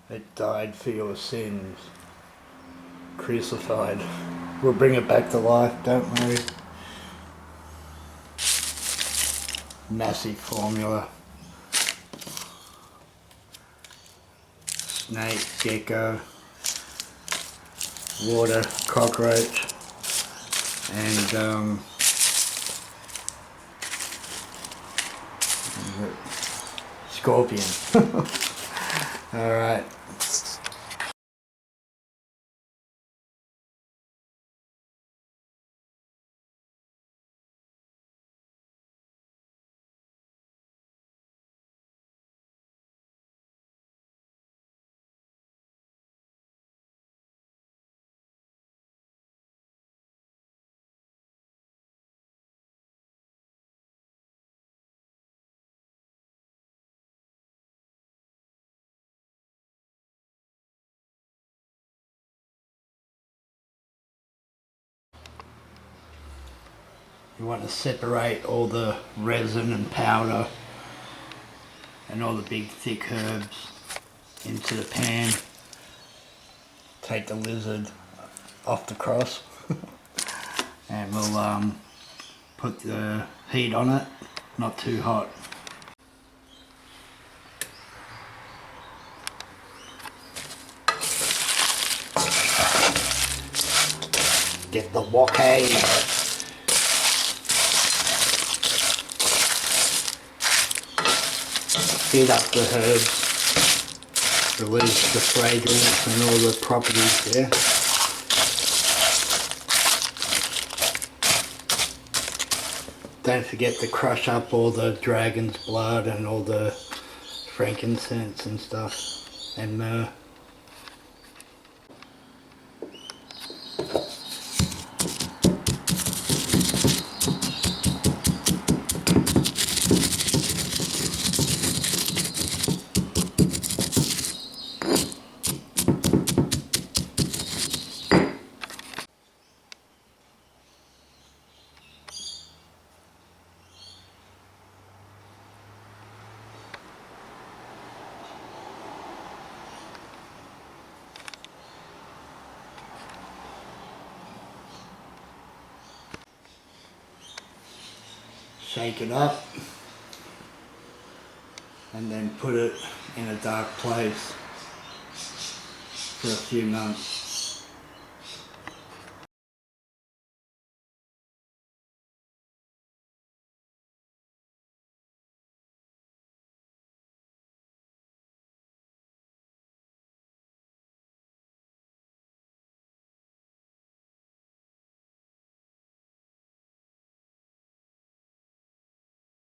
It died for your sins. Crucified. We'll bring it back to life, don't worry. Massive formula. Snake, gecko, water, cockroach, and scorpion. Alright. You want to separate all the resin and powder and all the big thick herbs into the pan. Take the lizard off the cross and we'll put the heat on it, not too hot. Get the wok. Heat up the herbs, release the fragrance and all the properties there. Don't forget to crush up all the dragon's blood and all the frankincense and stuff, and myrrh. Shake it up and then put it in a dark place for a few months.